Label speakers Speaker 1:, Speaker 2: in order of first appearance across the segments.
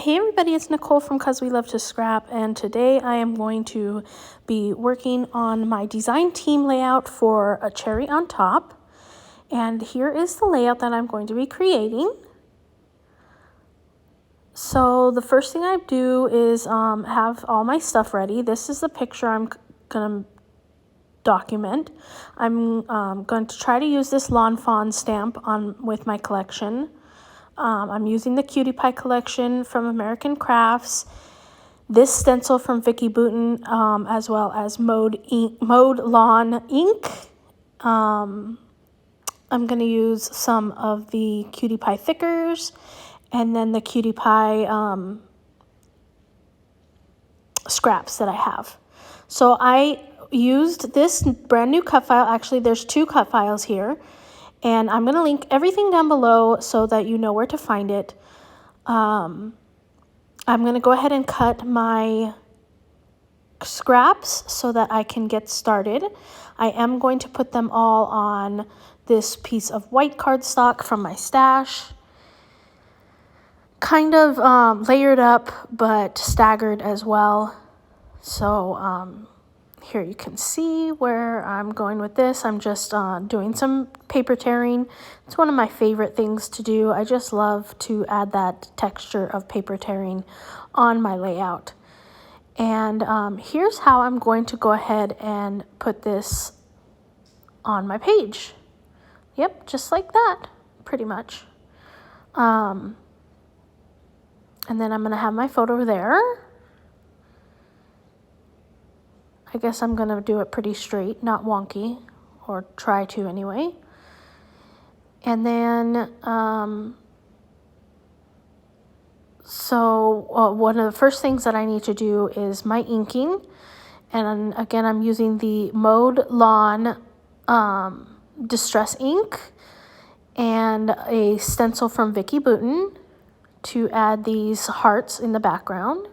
Speaker 1: Hey everybody, it's Nicole from Cause We Love to Scrap, and today I am going to be working on my design team layout for a cherry on top. And here is the layout that I'm going to be creating. So the first thing I do is have all my stuff ready. This is the picture I'm going to document. I'm going to try to use this Lawn Fawn stamp with my collection. I'm using the Cutie Pie collection from American Crafts, this stencil from Vicki Boutin, as well as Mode Lawn ink. I'm going to use some of the Cutie Pie thickers and then the Cutie Pie scraps that I have. So I used this brand new cut file. Actually, there's two cut files here. And I'm going to link everything down below so that you know where to find it. I'm going to go ahead and cut my scraps so that I can get started. I am going to put them all on this piece of white cardstock from my stash. Kind of layered up, but staggered as well. So here you can see where I'm going with this. I'm just doing some paper tearing. It's one of my favorite things to do. I just love to add that texture of paper tearing on my layout. And here's how I'm going to go ahead and put this on my page. Yep, just like that, pretty much. And then I'm going to have my photo there. I guess I'm going to do it pretty straight, not wonky, or try to anyway. And then, one of the first things that I need to do is my inking. And again, I'm using the Mode Lawn Distress ink and a stencil from Vicki Boutin to add these hearts in the background.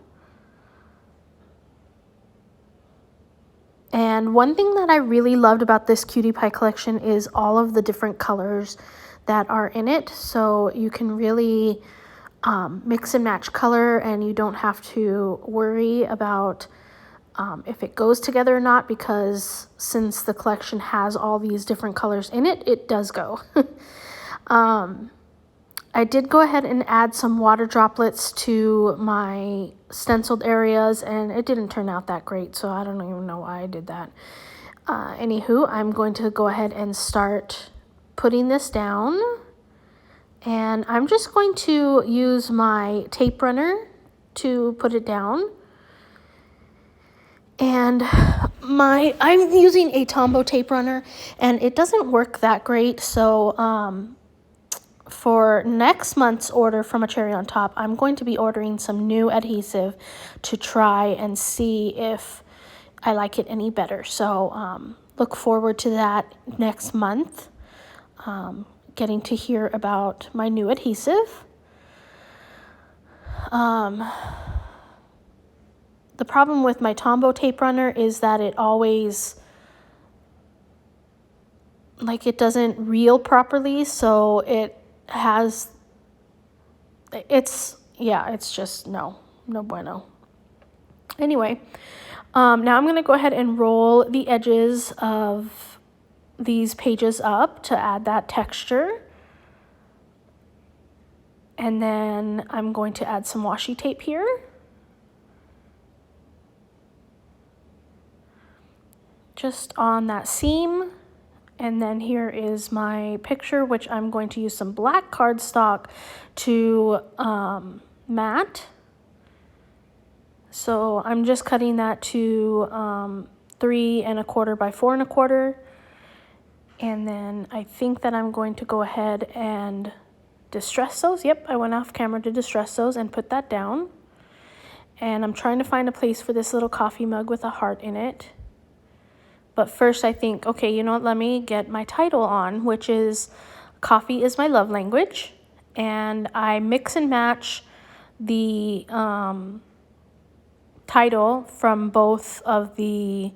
Speaker 1: And one thing that I really loved about this Cutie Pie collection is all of the different colors that are in it. So you can really mix and match color, and you don't have to worry about if it goes together or not, because since the collection has all these different colors in it, it does go. I did go ahead and add some water droplets to my stenciled areas, and it didn't turn out that great, so I don't even know why I did that. Anywho, I'm going to go ahead and start putting this down, and I'm just going to use my tape runner to put it down. And I'm using a Tombow tape runner, and it doesn't work that great, so for next month's order from A Cherry on Top, I'm going to be ordering some new adhesive to try and see if I like it any better. So look forward to that next month, getting to hear about my new adhesive. The problem with my Tombow tape runner is that it always, it doesn't reel properly, so it's just no bueno. Anyway, now I'm going to go ahead and roll the edges of these pages up to add that texture. And then I'm going to add some washi tape here. Just on that seam. And then here is my picture, which I'm going to use some black cardstock to mat. So I'm just cutting that to 3 1/4 by 4 1/4. And then I think that I'm going to go ahead and distress those. Yep, I went off camera to distress those and put that down. And I'm trying to find a place for this little coffee mug with a heart in it. But first I think, okay, you know what, let me get my title on, which is Coffee is My Love Language. And I mix and match the title from both of the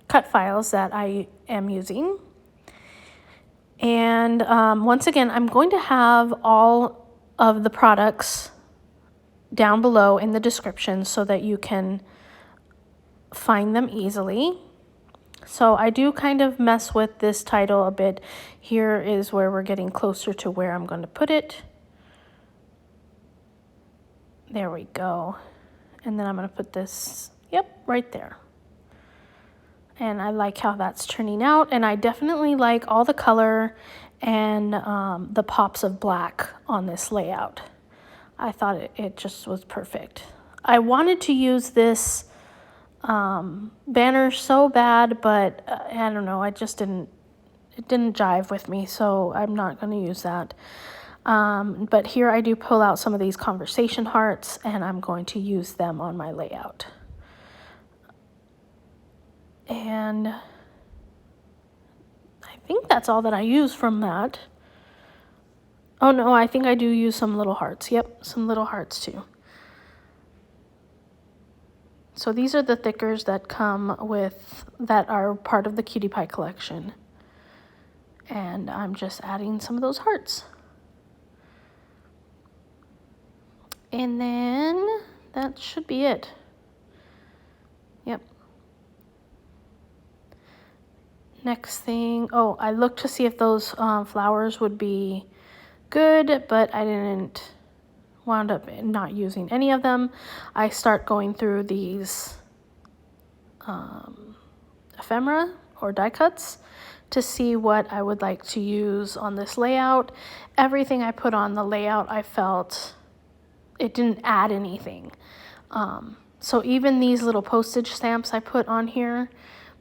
Speaker 1: cut files that I am using. And once again, I'm going to have all of the products down below in the description so that you can find them easily. So I do kind of mess with this title a bit. Here is where we're getting closer to where I'm going to put it. There we go. And then I'm going to put this, yep, right there. And I like how that's turning out. And I definitely like all the color and the pops of black on this layout. I thought it just was perfect. I wanted to use this banner so bad, but I don't know, it didn't jive with me, so I'm not going to use that. But here I do pull out some of these conversation hearts, and I'm going to use them on my layout. And I think that's all that I use from that. Oh no, I think I do use some little hearts. Yep, some little hearts too. So these are the thickers that that are part of the Cutie Pie collection. And I'm just adding some of those hearts. And then that should be it. Yep. Next thing, oh, I looked to see if those flowers would be good, but I didn't. Wound up not using any of them. I start going through these ephemera or die cuts to see what I would like to use on this layout. Everything I put on the layout, I felt it didn't add anything. So even these little postage stamps I put on here,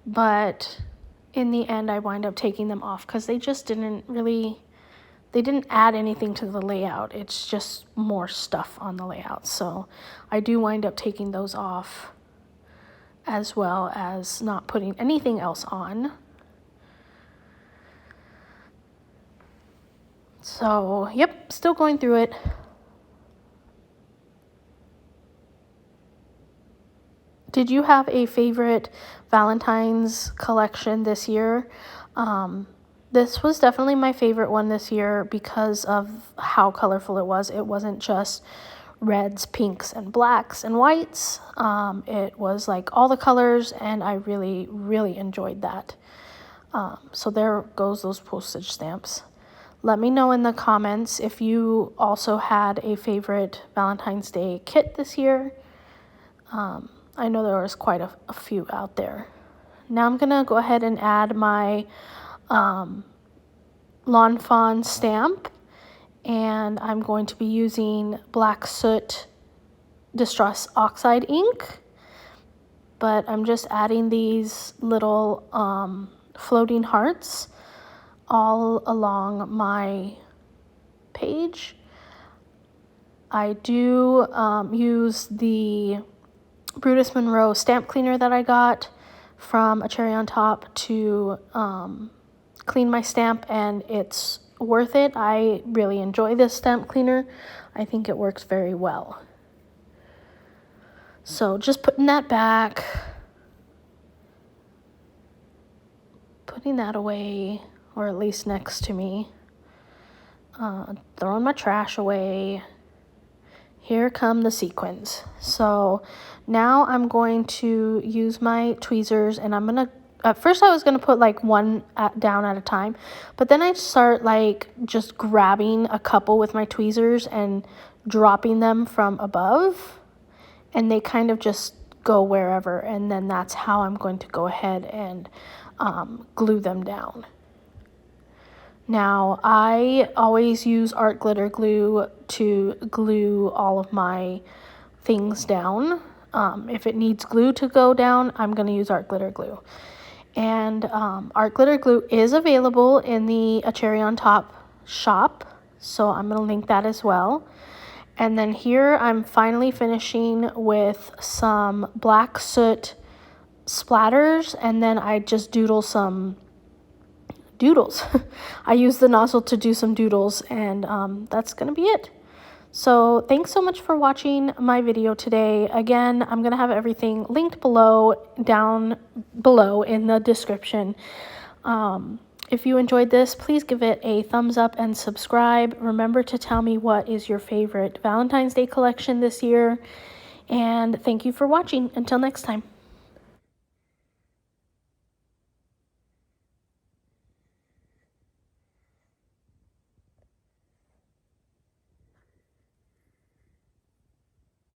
Speaker 1: but in the end I wind up taking them off because they just didn't add anything to the layout. It's just more stuff on the layout. So I do wind up taking those off, as well as not putting anything else on. So, yep, still going through it. Did you have a favorite Valentine's collection this year? This was definitely my favorite one this year because of how colorful it was. It wasn't just reds, pinks, and blacks and whites. It was like all the colors, and I really, really enjoyed that. So there goes those postage stamps. Let me know in the comments if you also had a favorite Valentine's Day kit this year. I know there was quite a few out there. Now I'm going to go ahead and add my Lawn Fawn stamp, and I'm going to be using Black Soot Distress Oxide ink, but I'm just adding these little floating hearts all along my page. I do use the Brutus Monroe stamp cleaner that I got from A Cherry on Top to clean my stamp, and it's worth it. I really enjoy this stamp cleaner. I think it works very well. So just putting that back, putting that away, or at least next to me, throwing my trash away. Here come the sequins. So now I'm going to use my tweezers, and I'm gonna, at first I was gonna put like one down at a time, but then I start like just grabbing a couple with my tweezers and dropping them from above, and they kind of just go wherever, and then that's how I'm going to go ahead and glue them down. Now, I always use art glitter glue to glue all of my things down. If it needs glue to go down, I'm going to use art glitter glue. And art glitter glue is available in the A Cherry on Top shop, so I'm going to link that as well. And then here I'm finally finishing with some black soot splatters, and then I just doodle some doodles. I use the nozzle to do some doodles, and that's gonna be it. So thanks so much for watching my video today. Again, I'm gonna have everything linked below, down below in the description. If you enjoyed this, please give it a thumbs up and subscribe. Remember to tell me what is your favorite Valentine's Day collection this year. And thank you for watching. Until next time.